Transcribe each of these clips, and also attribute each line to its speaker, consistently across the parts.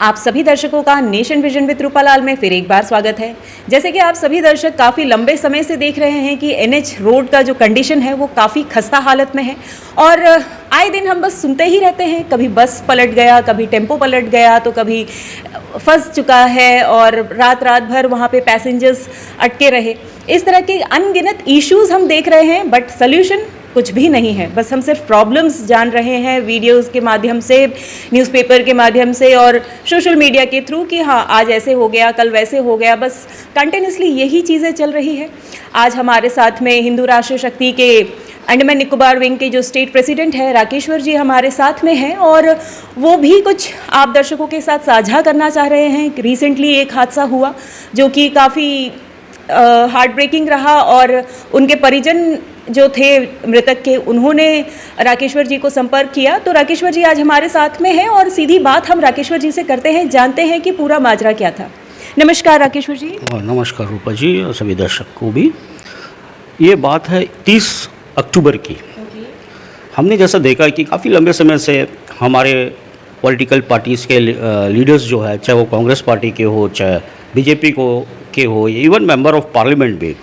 Speaker 1: आप सभी दर्शकों का नेशन विजन विद रूपालाल में फिर एक बार स्वागत है। जैसे कि आप सभी दर्शक काफ़ी लंबे समय से देख रहे हैं कि एनएच रोड का जो कंडीशन है वो काफ़ी खस्ता हालत में है और आए दिन हम बस सुनते ही रहते हैं, कभी बस पलट गया, कभी टेम्पो पलट गया, तो कभी फंस चुका है और रात रात भर वहाँ पे पैसेंजर्स अटके रहे। इस तरह के अनगिनत इश्यूज़ हम देख रहे हैं, बट सोल्यूशन कुछ भी नहीं है। बस हम सिर्फ प्रॉब्लम्स जान रहे हैं वीडियोस के माध्यम से, न्यूज़पेपर के माध्यम से और सोशल मीडिया के थ्रू कि हाँ आज ऐसे हो गया, कल वैसे हो गया। बस कंटिन्यूसली यही चीज़ें चल रही है। आज हमारे साथ में हिंदू राष्ट्र शक्ति के अंडमान निकोबार विंग के जो स्टेट प्रेसिडेंट है राकेश्वर जी हमारे साथ में हैं और वो भी कुछ आप दर्शकों के साथ साझा करना चाह रहे हैं। रिसेंटली एक हादसा हुआ जो कि काफ़ी हार्ट ब्रेकिंग रहा और उनके परिजन जो थे मृतक के, उन्होंने राकेश्वर जी को संपर्क किया। तो राकेश्वर जी आज हमारे साथ में हैं और सीधी बात हम राकेश्वर जी से करते हैं, जानते हैं कि पूरा माजरा क्या था। नमस्कार राकेश्वर जी।
Speaker 2: नमस्कार रूपा जी और सभी दर्शक को भी। ये बात है 30 अक्टूबर की। हमने जैसा देखा कि काफ़ी लंबे समय से हमारे पॉलिटिकल पार्टीज़ के लीडर्स जो है, चाहे वो कांग्रेस पार्टी के हो, चाहे बीजेपी के हो, इवन मेंबर ऑफ पार्लियामेंट भी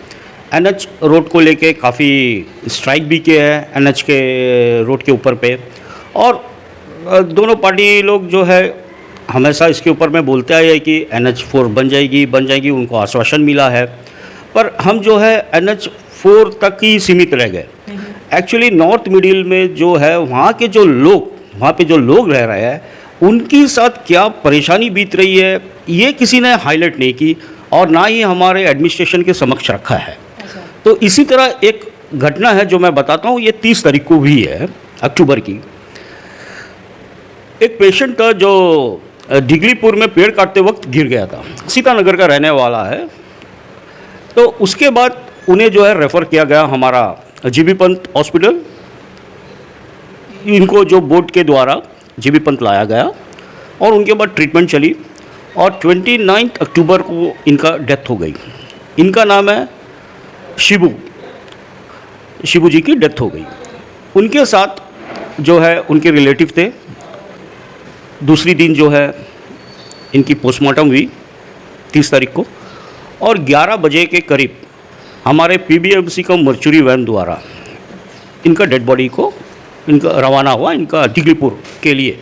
Speaker 2: एनएच रोड को लेके काफ़ी स्ट्राइक भी किया है एनएच के रोड के ऊपर पे। और दोनों पार्टी लोग जो है हमेशा इसके ऊपर में बोलते आए हैं कि NH4 बन जाएगी, उनको आश्वासन मिला है। पर हम जो है NH4 तक ही सीमित रह गए। एक्चुअली नॉर्थ मिडिल में जो है वहाँ पे जो लोग रह रहे हैं उनके साथ क्या परेशानी बीत रही है ये किसी ने हाईलाइट नहीं की और ना ही हमारे एडमिनिस्ट्रेशन के समक्ष रखा है। तो इसी तरह एक घटना है जो मैं बताता हूँ, ये 30 तारीख को भी है अक्टूबर की। एक पेशेंट था जो डिगलीपुर में पेड़ काटते वक्त गिर गया था, सीतानगर का रहने वाला है। तो उसके बाद उन्हें जो है रेफ़र किया गया हमारा जीबी पंत हॉस्पिटल। इनको जो बोर्ड के द्वारा जीबी पंत लाया गया और उनके बाद ट्रीटमेंट चली और 29 अक्टूबर को इनका डेथ हो गई। इनका नाम है शिबू जी की डेथ हो गई। उनके साथ जो है उनके रिलेटिव थे। दूसरी दिन जो है इनकी पोस्टमार्टम हुई 30 तारीख को और 11 बजे के करीब हमारे PBMC का मर्चुरी वैन द्वारा इनका डेड बॉडी को इनका रवाना हुआ इनका डिगलीपुर के लिए।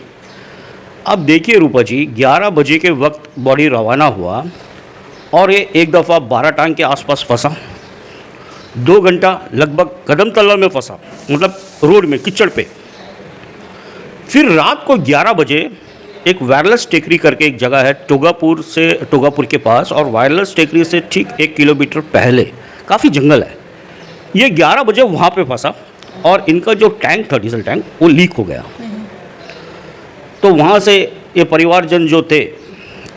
Speaker 2: अब देखिए रूपा जी, 11 बजे के वक्त बॉडी रवाना हुआ और ये एक दफ़ा 12 टांग के आसपास फंसा, 2 घंटा लगभग कदम तला में फंसा, मतलब रोड में कीचड़ पे। फिर रात को 11 बजे एक वायरलेस टेकरी करके एक जगह है टोगापुर के पास, और वायरलेस टेकरी से ठीक 1 किलोमीटर पहले काफ़ी जंगल है। ये 11 बजे वहाँ पे फंसा और इनका जो टैंक था डीजल टैंक वो लीक हो गया। तो वहाँ से ये परिवारजन जो थे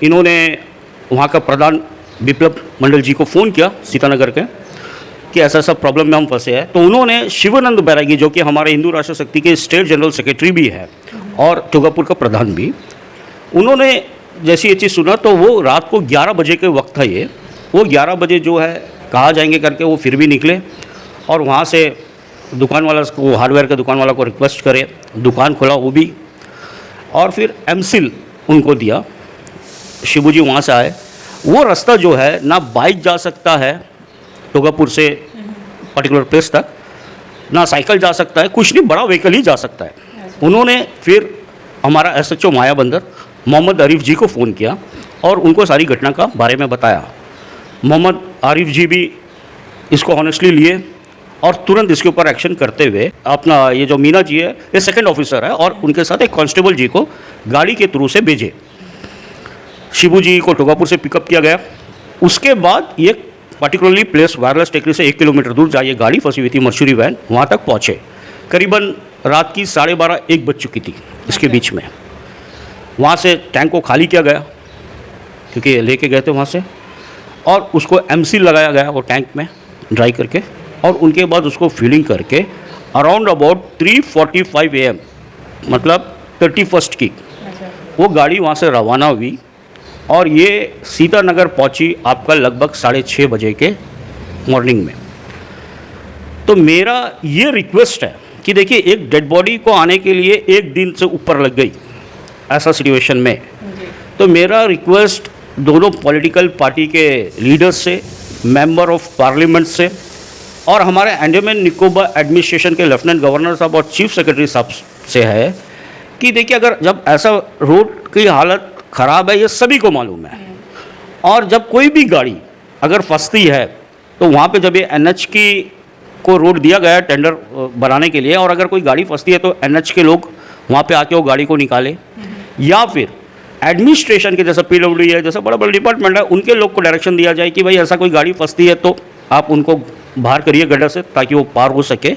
Speaker 2: इन्होंने वहाँ का प्रधान विप्लव मंडल जी को फ़ोन किया सीतानगर के कि ऐसा ऐसा प्रॉब्लम में हम फंसे हैं। तो उन्होंने शिवानंद बैरागी जो कि हमारे हिंदू राष्ट्र शक्ति के स्टेट जनरल सेक्रेटरी भी है और टोगापुर का प्रधान भी, उन्होंने जैसी ये चीज़ सुना तो वो रात को 11 बजे के वक्त था ये, वो 11 बजे जो है कहाँ जाएंगे करके वो फिर भी निकले और वहाँ से दुकान वाला को, हार्डवेयर के दुकान वाला को रिक्वेस्ट करे, दुकान खोला वो भी, और फिर एमसिल उनको दिया। शिबू जी वहाँ से आए। वो रास्ता जो है ना बाइक जा सकता है टोगापुर से पर्टिकुलर प्लेस तक, ना साइकिल जा सकता है, कुछ नहीं, बड़ा व्हीकल ही जा सकता है। उन्होंने फिर हमारा SHO माया बंदर मोहम्मद आरिफ जी को फ़ोन किया और उनको सारी घटना का बारे में बताया। मोहम्मद आरिफ जी भी इसको ऑनेस्टली लिए और तुरंत इसके ऊपर एक्शन करते हुए अपना ये जो मीना जी है ये सेकंड ऑफिसर है और उनके साथ एक कांस्टेबल जी को गाड़ी के थ्रू से भेजे। शिबू जी को टोगापुर से पिकअप किया गया। उसके बाद ये पर्टिकुलरली प्लेस वायरलेस टेकरी से 1 किलोमीटर दूर जहाँ ये गाड़ी फंसी हुई थी मर्चुरी वैन, वहाँ तक पहुँचे। करीबन रात की 12:30-1 बज चुकी थी इसके बीच में। वहाँ से टैंक को खाली किया गया क्योंकि लेके गए थे वहाँ से, और उसको एमसील लगाया गया वो टैंक में ड्राई करके, और उनके बाद उसको फिलिंग करके अराउंड अबाउट 3:45 AM मतलब 31st की वो गाड़ी वहाँ से रवाना हुई और ये सीतानगर पहुँची आपका लगभग 6:30 बजे के मॉर्निंग में। तो मेरा ये रिक्वेस्ट है कि देखिए एक डेड बॉडी को आने के लिए 1 दिन से ऊपर लग गई ऐसा सिचुएशन में, तो मेरा रिक्वेस्ट दोनों पॉलिटिकल पार्टी के लीडर्स से, मेंबर ऑफ पार्लियामेंट से और हमारे अंडमान निकोबार एडमिनिस्ट्रेशन के लेफ्टिनेंट गवर्नर साहब और चीफ सेक्रेटरी साहब से है कि देखिए, अगर जब ऐसा रोड की हालत ख़राब है, ये सभी को मालूम है, और जब कोई भी गाड़ी अगर फंसती है तो वहाँ पे जब ये NH की को रोड दिया गया है टेंडर बनाने के लिए, और अगर कोई गाड़ी फंसती है तो NH के लोग वहाँ पे आके वो गाड़ी को निकाले, या फिर एडमिनिस्ट्रेशन के जैसा PWD है, जैसा बड़ा बड़ा डिपार्टमेंट है, उनके लोग को डायरेक्शन दिया जाए कि भाई ऐसा कोई गाड़ी फंसती है तो आप उनको बाहर करिए गड्ढा से ताकि वो पार हो सके।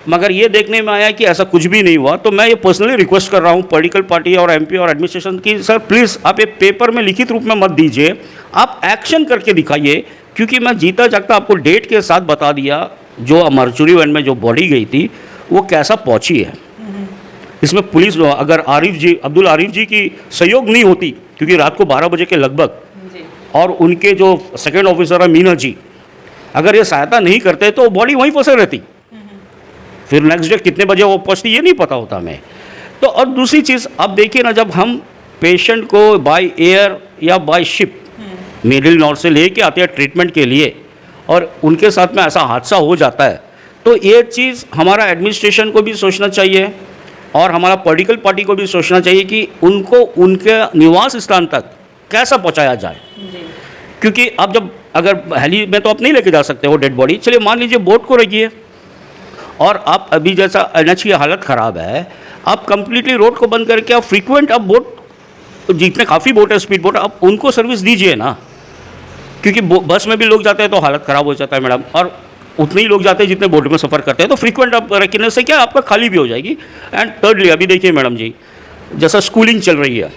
Speaker 2: मगर ये देखने में आया कि ऐसा कुछ भी नहीं हुआ। तो मैं ये पर्सनली रिक्वेस्ट कर रहा हूँ पॉलिटिकल पार्टी और MP और एडमिनिस्ट्रेशन की, सर प्लीज़ आप ये पेपर में लिखित रूप में मत दीजिए, आप एक्शन करके दिखाइए। क्योंकि मैं जीता जागता आपको डेट के साथ बता दिया जो मर्चुरी वैन में जो बॉडी गई थी वो कैसा पहुंची है। इसमें पुलिस अगर अब्दुल आरिफ जी की सहयोग नहीं होती, क्योंकि रात को 12 बजे के लगभग, और उनके जो सेकंड ऑफिसर है मीना जी, अगर ये सहायता नहीं करते तो बॉडी वहीं फंसे रहती, फिर नेक्स्ट डे कितने बजे वो पहुंचती ये नहीं पता होता हमें। तो और दूसरी चीज़ अब देखिए ना, जब हम पेशेंट को बाय एयर या बाय शिप मिडिल नॉर्थ से लेके आते हैं ट्रीटमेंट के लिए, और उनके साथ में ऐसा हादसा हो जाता है, तो ये चीज़ हमारा एडमिनिस्ट्रेशन को भी सोचना चाहिए और हमारा पॉलिटिकल पार्टी को भी सोचना चाहिए कि उनको उनके निवास स्थान तक कैसा पहुंचाया जाए। क्योंकि अब जब अगर हेली में तो आप नहीं लेके जा सकते वो डेड बॉडी, चलिए मान लीजिए बोट को रखिए, और आप अभी जैसा NH की हालत ख़राब है, आप कंप्लीटली रोड को बंद करके आप फ्रीक्वेंट आप बोट, जितने काफ़ी बोट है स्पीड बोट, आप उनको सर्विस दीजिए ना। क्योंकि बस में भी लोग जाते हैं तो हालत ख़राब हो जाता है मैडम, और उतने ही लोग जाते हैं जितने बोट में सफ़र करते हैं, तो फ्रीक्वेंट आप रखने से क्या आपका खाली भी हो जाएगी। एंड थर्डली अभी देखिए मैडम जी, जैसा स्कूलिंग चल रही है,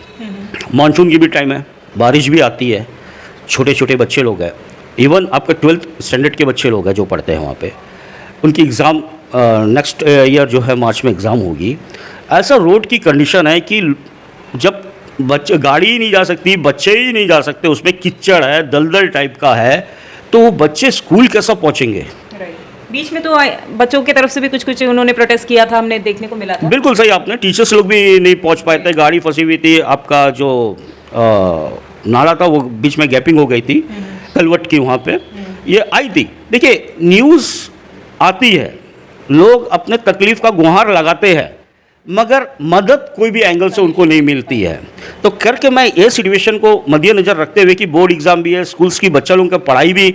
Speaker 2: मानसून की भी टाइम है, बारिश भी आती है, छोटे छोटे बच्चे लोग हैं, इवन आपका 12th स्टैंडर्ड के बच्चे लोग हैं जो पढ़ते हैं वहाँ पे, उनकी एग्ज़ाम नेक्स्ट ईयर जो है मार्च में एग्ज़ाम होगी। ऐसा रोड की कंडीशन है कि जब बच्चे, गाड़ी ही नहीं जा सकती, बच्चे ही नहीं जा सकते, उसमें कीचड़ है, दलदल टाइप का है, तो वो बच्चे स्कूल कैसा पहुँचेंगे।
Speaker 1: बीच में तो बच्चों की तरफ से भी कुछ उन्होंने प्रोटेस्ट किया था, हमने देखने को मिला था।
Speaker 2: बिल्कुल सही आपने, टीचर्स लोग भी नहीं पहुंच पाए थे, गाड़ी फंसी हुई थी, आपका जो नाला था वो बीच में गैपिंग हो गई थी कलवट की, वहाँ पे ये आई थी। देखिए न्यूज़ आती है, लोग अपने तकलीफ का गुहार लगाते हैं, मगर मदद कोई भी एंगल से उनको नहीं मिलती है। तो करके मैं ये सिचुएशन को मद्देनज़र रखते हुए कि बोर्ड एग्ज़ाम भी है, स्कूल्स की बच्चा लोगों की पढ़ाई भी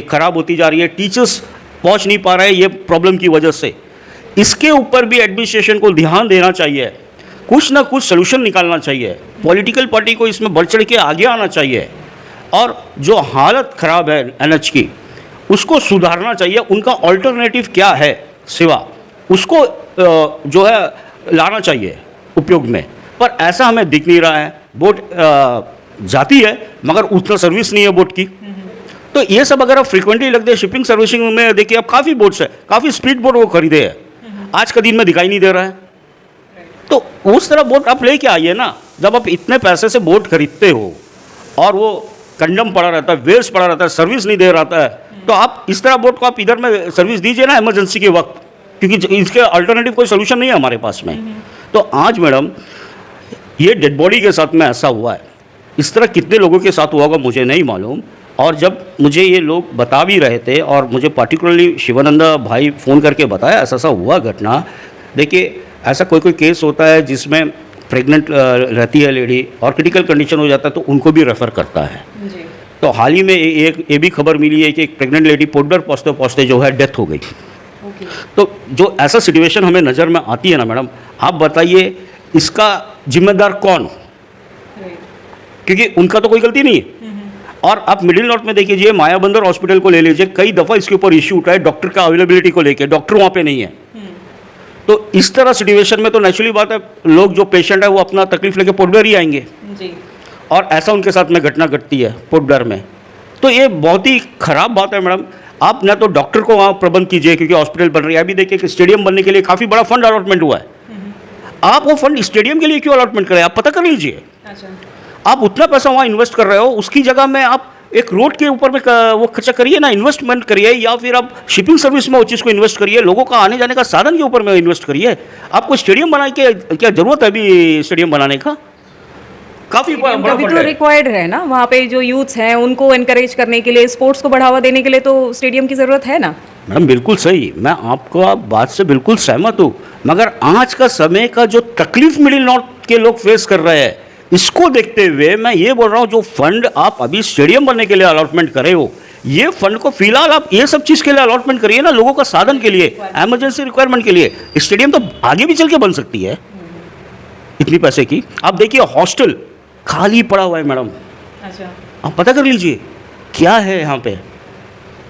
Speaker 2: ख़राब होती जा रही है, टीचर्स पहुंच नहीं पा रहे हैं ये प्रॉब्लम की वजह से, इसके ऊपर भी एडमिनिस्ट्रेशन को ध्यान देना चाहिए, कुछ ना कुछ सोल्यूशन निकालना चाहिए। पॉलिटिकल पार्टी को इसमें बढ़ चढ़ के आगे आना चाहिए, और जो हालत ख़राब है NH की उसको सुधारना चाहिए। उनका ऑल्टरनेटिव क्या है सिवा, उसको जो है लाना चाहिए उपयोग में, पर ऐसा हमें दिख नहीं रहा है। बोट जाती है मगर उतना सर्विस नहीं है बोट की। तो ये सब अगर आप फ्रीक्वेंटली लगते हैं शिपिंग सर्विसिंग में, देखिए आप काफ़ी बोट्स है, काफ़ी स्पीड बोट वो खरीदे हैं, आज का दिन में दिखाई नहीं दे रहा है। तो उस तरह बोट आप लेके आइए ना। जब आप इतने पैसे से बोट खरीदते हो और वो कंडम पड़ा रहता है, वेस्ट पड़ा रहता है, सर्विस नहीं दे रहता है, तो आप इस तरह बोट को आप इधर में सर्विस दीजिए ना इमरजेंसी के वक्त, क्योंकि इसके अल्टरनेटिव कोई सोल्यूशन नहीं है हमारे पास में। तो आज मैडम ये डेड बॉडी के साथ में ऐसा हुआ है, इस तरह कितने लोगों के साथ हुआ होगा मुझे नहीं मालूम। और जब मुझे ये लोग बता भी रहे थे, और मुझे पार्टिकुलरली शिवानंदा भाई फ़ोन करके बताया ऐसा ऐसा हुआ घटना। देखिए ऐसा कोई कोई केस होता है जिसमें प्रेग्नेंट रहती है लेडी और क्रिटिकल कंडीशन हो जाता है तो उनको भी रेफ़र करता है जी। तो हाल ही में एक ये भी खबर मिली है कि एक प्रेग्नेंट लेडी पोडर पहुँचते पहुँचते जो है डेथ हो गई। तो जो ऐसा सिचुएशन हमें नज़र में आती है ना मैडम, आप बताइए इसका जिम्मेदार कौन, क्योंकि उनका तो कोई गलती नहीं है। और आप मिडिल नॉर्थ में देखिए, मायाबंदर हॉस्पिटल को ले लीजिए, कई दफ़ा इसके ऊपर इश्यू उठा है डॉक्टर का अवेलेबिलिटी को लेके, डॉक्टर वहाँ पे नहीं है। तो इस तरह सिचुएशन में तो नेचुरली बात है लोग जो पेशेंट है वो अपना तकलीफ लेके पोर्टब्लेयर ही आएंगे जी। और ऐसा उनके साथ में घटना घटती है पोर्टब्लेयर में। तो ये बहुत ही ख़राब बात है मैडम। आप ना तो डॉक्टर को वहाँ प्रबंध कीजिए क्योंकि हॉस्पिटल बन रही है। अभी देखिए कि स्टेडियम बनने के लिए काफ़ी बड़ा फंड अलॉटमेंट हुआ है, आप वो फंड स्टेडियम के लिए क्यों अलॉटमेंट करें, आप पता कर लीजिए। आप उतना पैसा वहाँ इन्वेस्ट कर रहे हो, उसकी जगह में आप एक रोड के ऊपर में वो खर्चा करिए ना, इन्वेस्टमेंट करिए, या फिर आप शिपिंग सर्विस में उस चीज़ को इन्वेस्ट करिए, लोगों का आने जाने का साधन के ऊपर में इन्वेस्ट करिए। आपको स्टेडियम बनाने की क्या ज़रूरत है अभी स्टेडियम बनाने का? काफ़ी बड़ा
Speaker 1: कभी
Speaker 2: फंड
Speaker 1: तो
Speaker 2: है।
Speaker 1: रिक्वायर्ड है ना, वहाँ पे जो यूथ्स हैं उनको एनकरेज करने के लिए, स्पोर्ट्स को बढ़ावा देने के लिए तो स्टेडियम की ज़रूरत है ना।
Speaker 2: मैडम बिल्कुल सही, मैं आपको आप बात से बिल्कुल सहमत हूँ, मगर आज का समय का जो तकलीफ मिडिल नॉर्थ के लोग फेस कर रहे हैं, इसको देखते हुए मैं ये बोल रहा हूँ, जो फंड आप अभी स्टेडियम बनने के लिए अलॉटमेंट करे हो, ये फंड को फिलहाल आप ये सब चीज़ के लिए अलॉटमेंट करिए ना, लोगों का साधन के लिए, एमरजेंसी रिक्वायरमेंट के लिए। स्टेडियम तो आगे भी चल के बन सकती है इतनी पैसे की। आप देखिए हॉस्टल खाली पड़ा हुआ है मैडम,
Speaker 1: अच्छा,
Speaker 2: आप पता कर लीजिए क्या है यहाँ पे।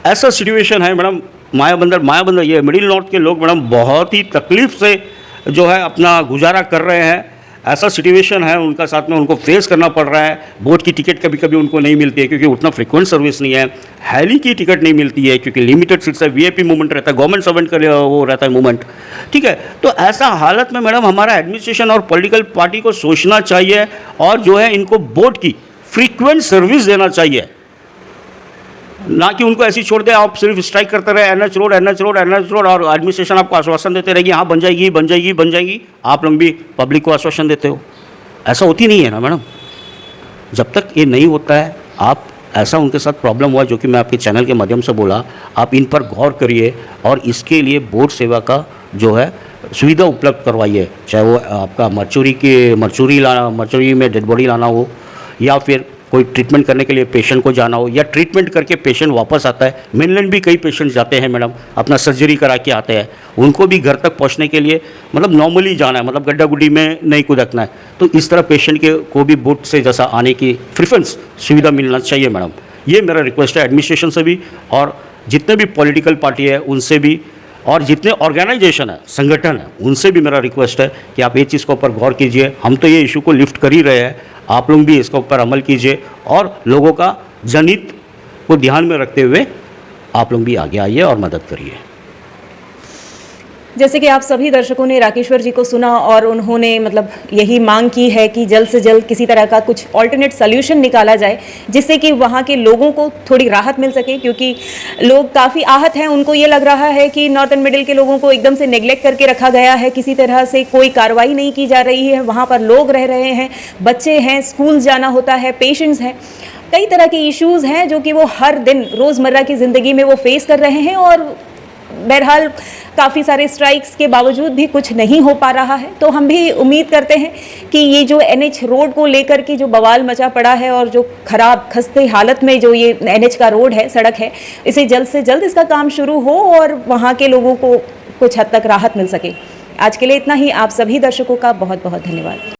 Speaker 2: ऐसा सिचुएशन है मैडम, मायाबंदर ये मिडिल नॉर्थ के लोग मैडम बहुत ही तकलीफ से जो है अपना गुजारा कर रहे हैं। ऐसा सिचुएशन है उनका, साथ में उनको फेस करना पड़ रहा है। बोट की टिकट कभी कभी उनको नहीं मिलती है क्योंकि उतना फ्रिक्वेंट सर्विस नहीं है। हेली की टिकट नहीं मिलती है क्योंकि लिमिटेड सीट्स है, वीआईपी मूवमेंट रहता है, गवर्नमेंट सर्वेंट का वो रहता है मूवमेंट, ठीक है। तो ऐसा हालत में मैडम हमारा एडमिनिस्ट्रेशन और पॉलिटिकल पार्टी को सोचना चाहिए और जो है इनको बोट की फ्रीक्वेंट सर्विस देना चाहिए, ना कि उनको ऐसी छोड़ दे आप सिर्फ स्ट्राइक करते रहे एनएच रोड और एडमिनिस्ट्रेशन आपको आश्वासन देते रहेगी हाँ बन जाएगी। आप लोग भी पब्लिक को आश्वासन देते हो, ऐसा होती नहीं है ना मैडम। जब तक ये नहीं होता है, आप ऐसा उनके साथ प्रॉब्लम हुआ जो कि मैं आपके चैनल के माध्यम से बोला, आप इन पर गौर करिए और इसके लिए बोट सेवा का जो है सुविधा उपलब्ध करवाइए। चाहे वो आपका मर्चुरी में डेड बॉडी लाना हो, या फिर कोई ट्रीटमेंट करने के लिए पेशेंट को जाना हो, या ट्रीटमेंट करके पेशेंट वापस आता है। मेनलैंड भी कई पेशेंट जाते हैं मैडम, अपना सर्जरी करा के आते हैं, उनको भी घर तक पहुंचने के लिए मतलब नॉर्मली जाना है, मतलब गड्ढा गुड्डी में नहीं कुदकना है। तो इस तरह पेशेंट को भी बोट से जैसा आने की फ्रीक्वेंट सुविधा मिलना चाहिए मैडम। ये मेरा रिक्वेस्ट है एडमिनिस्ट्रेशन से भी, और जितने भी पॉलिटिकल पार्टी है उनसे भी, और जितने ऑर्गेनाइजेशन है, संगठन है, उनसे भी मेरा रिक्वेस्ट है कि आप ये चीज़ के ऊपर गौर कीजिए। हम तो ये इशू को लिफ्ट कर ही रहे हैं, आप लोग भी इसके ऊपर अमल कीजिए और लोगों का जनहित को ध्यान में रखते हुए आप लोग भी आगे आइए और मदद करिए।
Speaker 1: जैसे कि आप सभी दर्शकों ने राकेश्वर जी को सुना और उन्होंने मतलब यही मांग की है कि जल्द से जल्द किसी तरह का कुछ ऑल्टरनेट सॉल्यूशन निकाला जाए जिससे कि वहाँ के लोगों को थोड़ी राहत मिल सके, क्योंकि लोग काफ़ी आहत हैं। उनको ये लग रहा है कि नॉर्थन मिडिल के लोगों को एकदम से नेग्लेक्ट करके रखा गया है, किसी तरह से कोई कार्रवाई नहीं की जा रही है। वहाँ पर लोग रह रहे हैं, बच्चे हैं, स्कूल जाना होता है, पेशेंट्स हैं, कई तरह के इश्यूज़ हैं जो कि वो हर दिन रोज़मर्रा की ज़िंदगी में वो फेस कर रहे हैं। और बहरहाल काफ़ी सारे स्ट्राइक्स के बावजूद भी कुछ नहीं हो पा रहा है। तो हम भी उम्मीद करते हैं कि ये जो एनएच रोड को लेकर के जो बवाल मचा पड़ा है और जो खराब खस्ते हालत में जो ये एनएच का रोड है, सड़क है, इसे जल्द से जल्द इसका काम शुरू हो और वहाँ के लोगों को कुछ हद तक राहत मिल सके। आज के लिए इतना ही। आप सभी दर्शकों का बहुत बहुत धन्यवाद।